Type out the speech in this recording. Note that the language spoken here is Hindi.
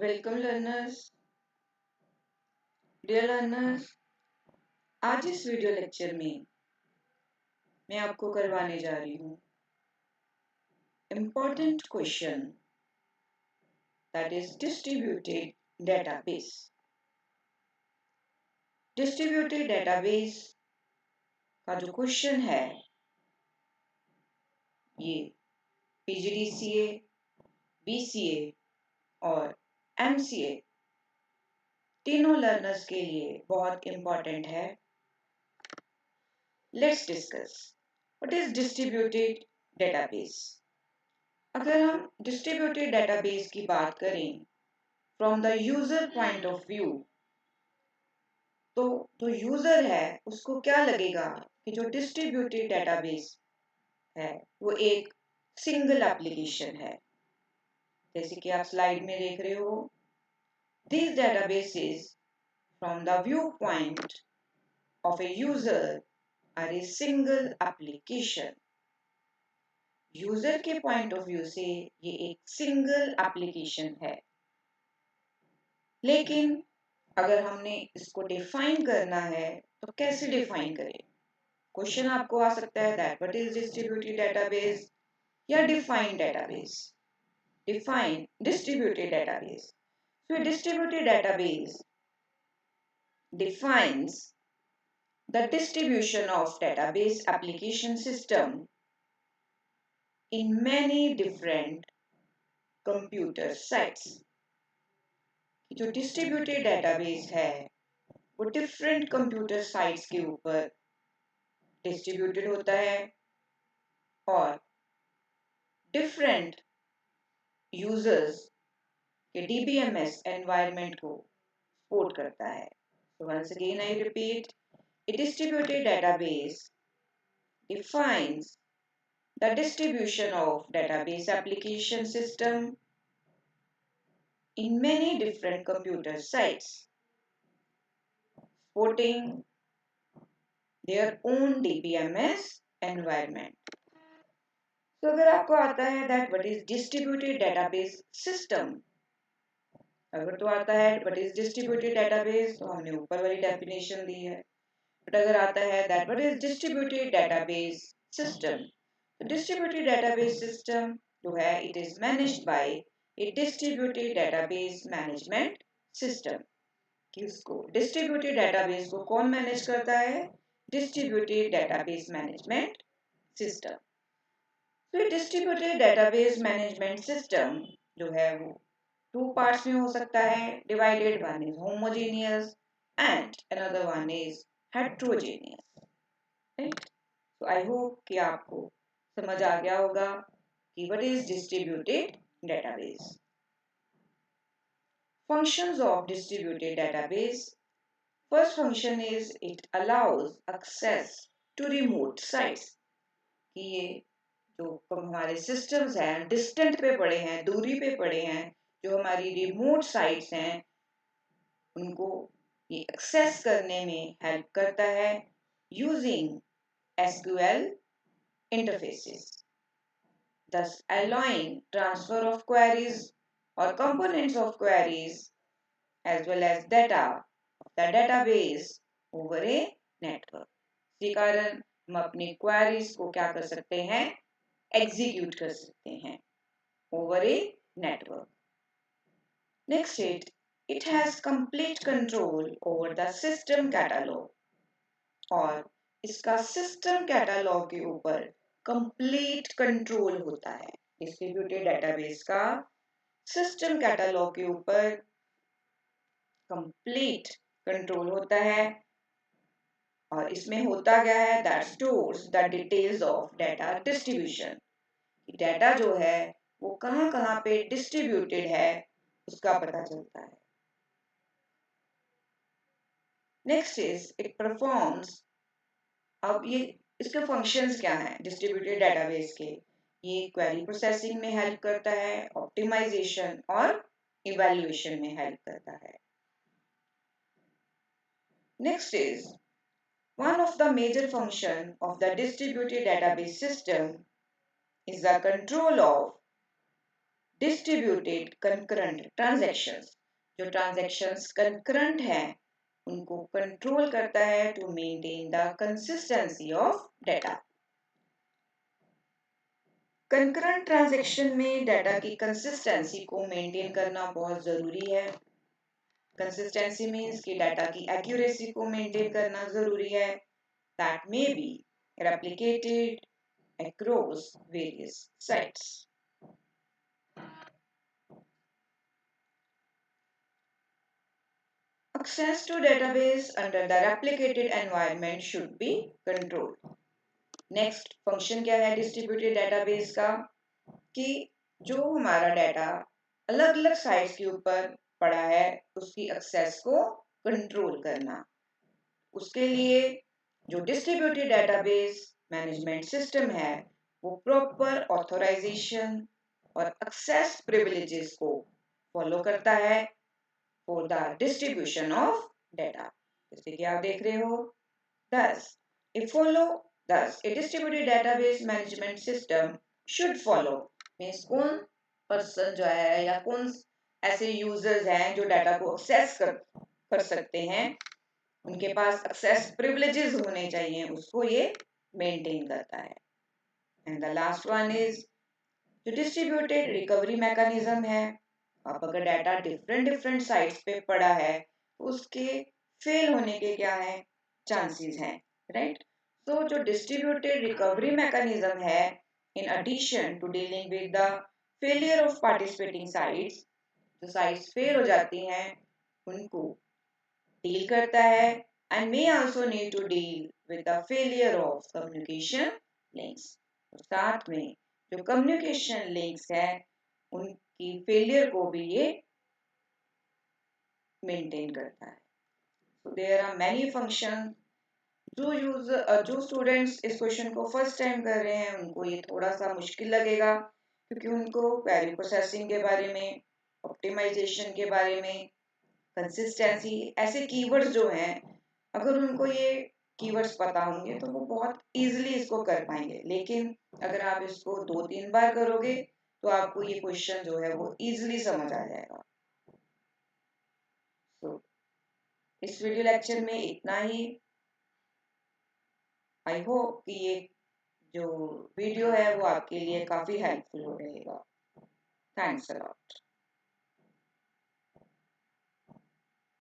Welcome learners. डियर लर्नर्स, आज इस वीडियो लेक्चर में मैं आपको करवाने जा रही हूँ important question that is distributed database. Distributed database का जो क्वेश्चन है ये पीजीडीसीए, बीसीए और एमसीए तीनों लर्नर्स के लिए बहुत इम्पोर्टेंट है। Let's discuss what is distributed database. अगर हम डिस्ट्रीब्यूटेड डेटाबेस की बात करें from the user point of view, तो जो यूजर है उसको क्या लगेगा कि जो डिस्ट्रीब्यूटेड डेटाबेस है वो एक सिंगल एप्लीकेशन है। जैसे कि आप स्लाइड में देख रहे हो, these databases from the viewpoint of a user are a single application। User के पॉइंट ऑफ व्यू से ये एक सिंगल एप्लीकेशन है। लेकिन अगर हमने इसको डिफाइन करना है तो कैसे डिफाइन करें? क्वेश्चन आपको आ सकता है that what is distributed database या define database. Define distributed database. So a distributed database defines the distribution of database application system in many different computer sites। जो डिस्ट्रीब्यूटेड डेटाबेस है वो डिफरेंट कंप्यूटर साइट्स के ऊपर डिस्ट्रीब्यूटेड होता है और डिफरेंट यूजर्स के डीबीएमएस एनवायरनमेंट को सपोर्ट करता है। So once again I repeat, a distributed database defines the distribution of database application system in many different computer sites supporting their own DBMS environment। तो अगर आपको आता है that what is distributed database system, अगर तो आता है व्हाट इज डिस्ट्रीब्यूटेड डेटाबेस तो हमने ऊपर वाली डेफिनेशन दी है। बट अगर आता है that what is distributed database system, तो डिस्ट्रीब्यूटेड डेटाबेस सिस्टम जो है it is managed by A distributed database management system. किसको? डिस्ट्रीब्यूटेड डेटाबेस को कौन मैनेज करता है? Distributed database management system. तो डिस्ट्रीब्यूटेड डेटाबेस मैनेजमेंट सिस्टम जो है वो टू पार्ट्स में हो सकता है divided. One is homogeneous and another one is heterogeneous. Right? तो आई होप कि आपको समझ आ गया होगा कि what is distributed database. Functions of distributed database. First function is it allows access to remote sites. कि ये जो हमारे सिस्टम्स हैं डिस्टेंट पे पड़े हैं, दूरी पे पड़े हैं, जो हमारी रिमोट साइट्स हैं उनको ये एक्सेस करने में हेल्प करता है using SQL interfaces, thus allowing transfer of queries or components of queries as well as data of the database over a network। इसी कारण हम अपनी क्वेरीज को क्या कर सकते हैं? एग्जीक्यूट कर सकते हैं over a network. Next it has complete control over the system catalogue. और इसका सिस्टम कैटलॉग के ऊपर कंप्लीट कंट्रोल होता है। डिस्ट्रीब्यूटेड डेटाबेस का सिस्टम कैटलॉग के ऊपर कंप्लीट कंट्रोल होता है और इसमें होता क्या है that stores the details of data distribution. Data जो है वो कहाँ कहाँ पे डिस्ट्रीब्यूटेड है उसका पता चलता है। Next is it performs. अब ये इसके फंक्शंस क्या हैं डिस्ट्रीब्यूटेड डेटाबेस के? ये क्वेरी प्रोसेसिंग में हेल्प करता है, ऑप्टिमाइजेशन और इवैल्यूएशन में हेल्प करता है। Next is one of the major function of the distributed database system is the control of distributed concurrent transactions, जो ट्रांजैक्शंस कंकरेंट हैं उनको कंट्रोल करता है to maintain the consistency of data. Concurrent transaction में डाटा की कंसिस्टेंसी को मेंटेन करना बहुत ज़रूरी है। कंसिस्टेंसी मीन्स कि डाटा की एक्यूरेसी को मेंटेन करना ज़रूरी है, that may be replicated across various sites. Access to database under the replicated environment should be controlled. Next function क्या है डिस्ट्रीब्यूटेड डेटाबेस का, कि जो हमारा डाटा अलग अलग साइट्स के ऊपर पड़ा है उसकी एक्सेस को कंट्रोल करना। उसके लिए जो डिस्ट्रीब्यूटेड डेटाबेस मैनेजमेंट सिस्टम है वो प्रॉपर ऑथराइजेशन और एक्सेस प्रिविलेजेस को फॉलो करता है for the distribution of data. जैसे कि आप देख रहे हो, Thus, a distributed database management system should follow means कौन पर्सन जो है या कौन ऐसे यूजर्स हैं जो डाटा को एक्सेस कर सकते हैं, उनके पास एक्सेस प्रिविलेजेस होने चाहिए, उसको ये मेंटेन करता है। And the last one is जो डिस्ट्रीब्यूटेड रिकवरी मैकेनिज्म है। अब अगर डाटा डिफरेंट साइट्स पे पड़ा है तो उसके फेल होने के क्या है चांसेस हैं, राइट। तो जो डिस्ट्रीब्यूटेड रिकवरी मैकेनिज्म है, in addition to dealing with the failure of participating sites, जो साइट्स फेल हो जाती हैं उनको डील करता है and may also need to deal with the failure of communication links. साथ में जो कम्युनिकेशन लिंक्स है उनकी फेलियर को भी ये मेंटेन करता है। so there are many functions। जो स्टूडेंट्स इस क्वेश्चन को फर्स्ट टाइम कर रहे हैं उनको ये थोड़ा सा मुश्किल लगेगा, क्योंकि उनको वैल्यू प्रोसेसिंग के बारे में, ऑप्टिमाइजेशन के बारे में, कंसिस्टेंसी, ऐसे कीवर्ड्स जो हैं अगर उनको ये कीवर्ड्स पता होंगे तो वो बहुत इजीली इसको कर पाएंगे। लेकिन अगर आप इसको 2-3 बार करोगे तो आपको ये क्वेश्चन जो है वो इजीली समझ आ जाएगा। तो इस वीडियो लेक्चर में इतना ही। आई होप कि ये जो वीडियो है वो आपके लिए काफ़ी हेल्पफुल हो रहेगा। Thanks a lot.